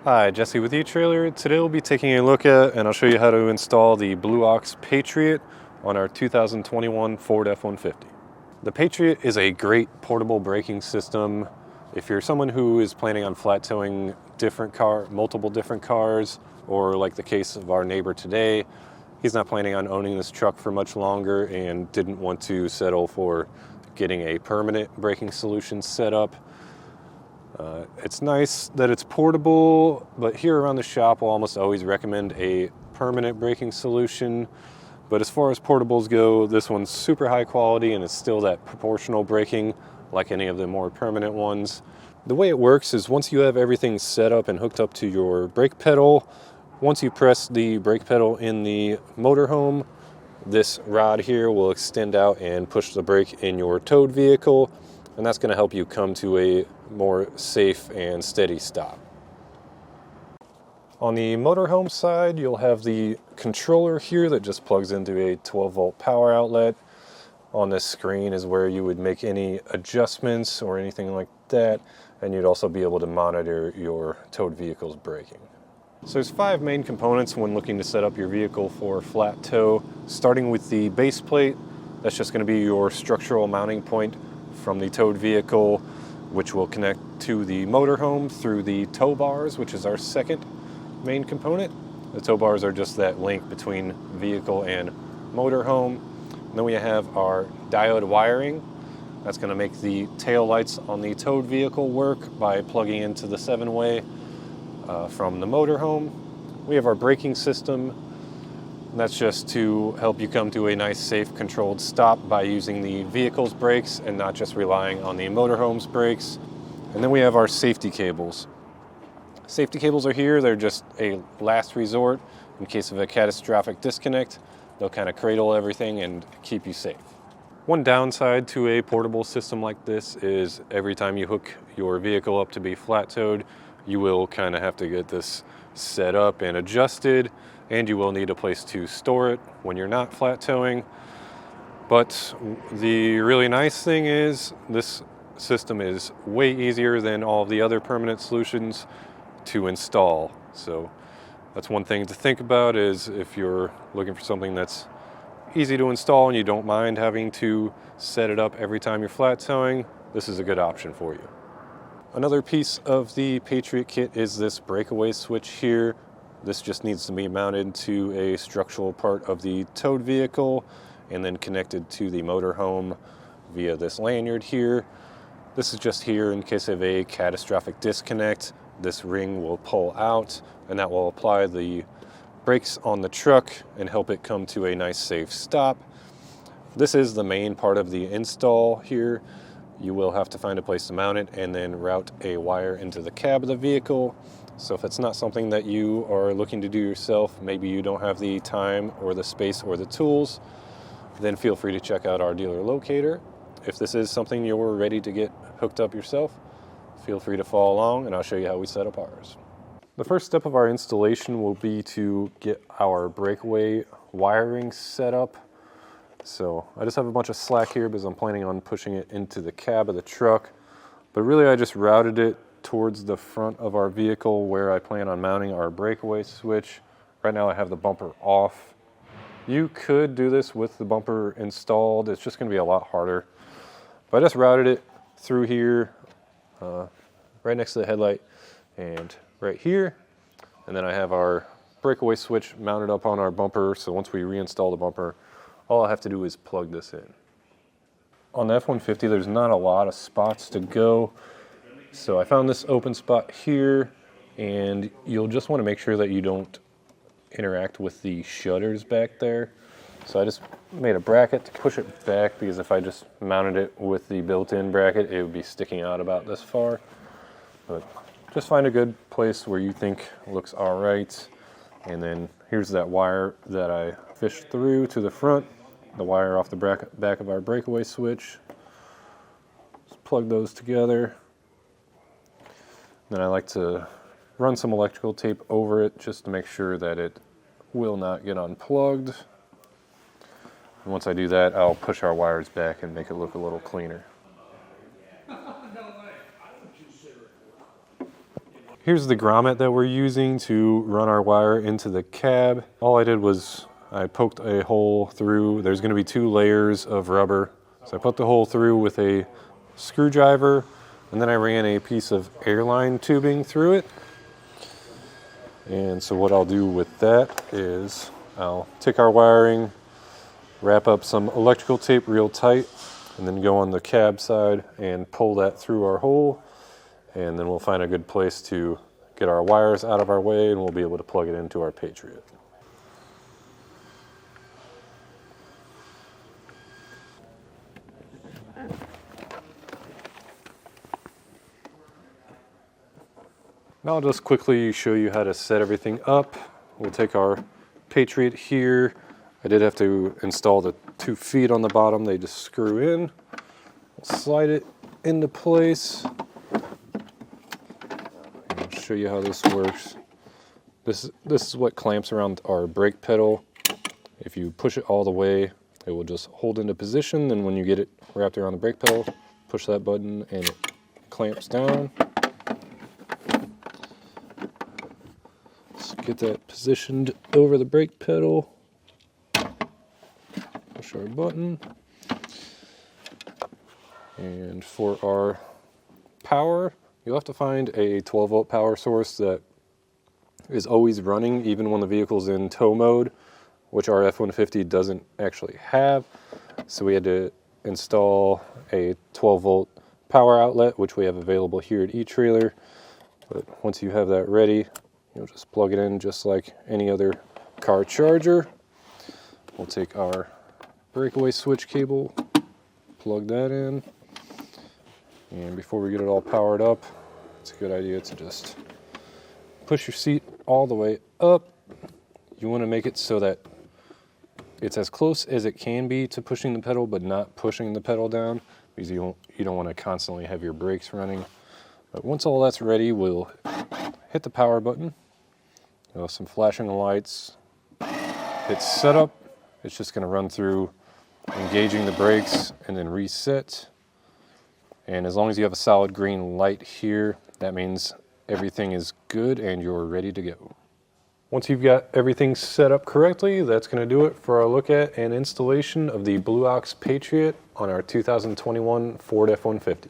Hi, Jesse with eTrailer. Today we'll be taking a look at, and I'll show you how to install the Blue Ox Patriot on our 2021 Ford F-150. The Patriot is a great portable braking system. If you're someone who is planning on flat towing multiple different cars, or like the case of our neighbor today, he's not planning on owning this truck for much longer and didn't want to settle for getting a permanent braking solution set up. It's nice that it's portable, but here around the shop we'll almost always recommend a permanent braking solution. But as far as portables go, this one's super high quality and it's still that proportional braking like any of the more permanent ones. The way it works is once you have everything set up and hooked up to your brake pedal, once you press the brake pedal in the motorhome, this rod here will extend out and push the brake in your towed vehicle, and that's going to help you come to a more safe and steady stop. On the motorhome side, you'll have the controller here that just plugs into a 12-volt power outlet. On this screen is where you would make any adjustments or anything like that, and you'd also be able to monitor your towed vehicle's braking. So there's 5 main components when looking to set up your vehicle for flat tow, starting with the base plate. That's just going to be your structural mounting point from the towed vehicle, which will connect to the motorhome through the tow bars, which is our second main component. The tow bars are just that link between vehicle and motorhome. And then we have our diode wiring. That's going to make the tail lights on the towed vehicle work by plugging into the 7-way from the motorhome. We have our braking system. That's just to help you come to a nice, safe, controlled stop by using the vehicle's brakes and not just relying on the motorhome's brakes. And then we have our safety cables. Safety cables are here. They're just a last resort in case of a catastrophic disconnect. They'll kind of cradle everything and keep you safe. One downside to a portable system like this is every time you hook your vehicle up to be flat towed, you will kind of have to get this set up and adjusted, and you will need a place to store it when you're not flat towing. But the really nice thing is this system is way easier than all of the other permanent solutions to install. So that's one thing to think about, is if you're looking for something that's easy to install and you don't mind having to set it up every time you're flat towing, this is a good option for you. Another piece of the Patriot kit is this breakaway switch here. This just needs to be mounted to a structural part of the towed vehicle and then connected to the motorhome via this lanyard here. This is just here in case of a catastrophic disconnect. This ring will pull out and that will apply the brakes on the truck and help it come to a nice, safe stop. This is the main part of the install here. You will have to find a place to mount it and then route a wire into the cab of the vehicle. So if it's not something that you are looking to do yourself, maybe you don't have the time or the space or the tools, then feel free to check out our dealer locator. If this is something you're ready to get hooked up yourself, feel free to follow along and I'll show you how we set up ours. The first step of our installation will be to get our breakaway wiring set up. So I just have a bunch of slack here because I'm planning on pushing it into the cab of the truck, but really I just routed it towards the front of our vehicle where I plan on mounting our breakaway switch. Right now I have the bumper off. You could do this with the bumper installed. It's just going to be a lot harder. But I just routed it through here, right next to the headlight and right here. And then I have our breakaway switch mounted up on our bumper. So once we reinstall the bumper, all I have to do is plug this in. On the F-150, there's not a lot of spots to go. So I found this open spot here, and you'll just want to make sure that you don't interact with the shutters back there. So I just made a bracket to push it back, because if I just mounted it with the built-in bracket, it would be sticking out about this far. But just find a good place where you think looks all right. And then here's that wire that I fished through to the front, the wire off the back of our breakaway switch. Just plug those together. Then I like to run some electrical tape over it just to make sure that it will not get unplugged. And once I do that, I'll push our wires back and make it look a little cleaner. Here's the grommet that we're using to run our wire into the cab. All I did was I poked a hole through. There's going to be 2 layers of rubber. So I put the hole through with a screwdriver, and then I ran a piece of airline tubing through it. And so what I'll do with that is I'll take our wiring, wrap up some electrical tape real tight, and then go on the cab side and pull that through our hole. And then we'll find a good place to get our wires out of our way, and we'll be able to plug it into our Patriot. Now I'll just quickly show you how to set everything up. We'll take our Patriot here. I did have to install the 2 feet on the bottom. They just screw in. We'll slide it into place. I'll show you how this works. This is what clamps around our brake pedal. If you push it all the way, it will just hold into position. Then when you get it wrapped around the brake pedal, push that button and it clamps down. Get that positioned over the brake pedal. Push our button. And for our power, you'll have to find a 12-volt power source that is always running, even when the vehicle's in tow mode, which our F-150 doesn't actually have. So we had to install a 12-volt power outlet, which we have available here at etrailer. But once you have that ready, you'll just plug it in just like any other car charger. We'll take our breakaway switch cable, plug that in, and before we get it all powered up, it's a good idea to just push your seat all the way up. You want to make it so that it's as close as it can be to pushing the pedal, but not pushing the pedal down, because you don't want to constantly have your brakes running. But once all that's ready, we'll hit the power button. Some flashing lights. Hit setup. It's just going to run through engaging the brakes and then reset. And as long as you have a solid green light here, that means everything is good and you're ready to go. Once you've got everything set up correctly, that's going to do it for our look at and installation of the Blue Ox Patriot on our 2021 Ford F-150.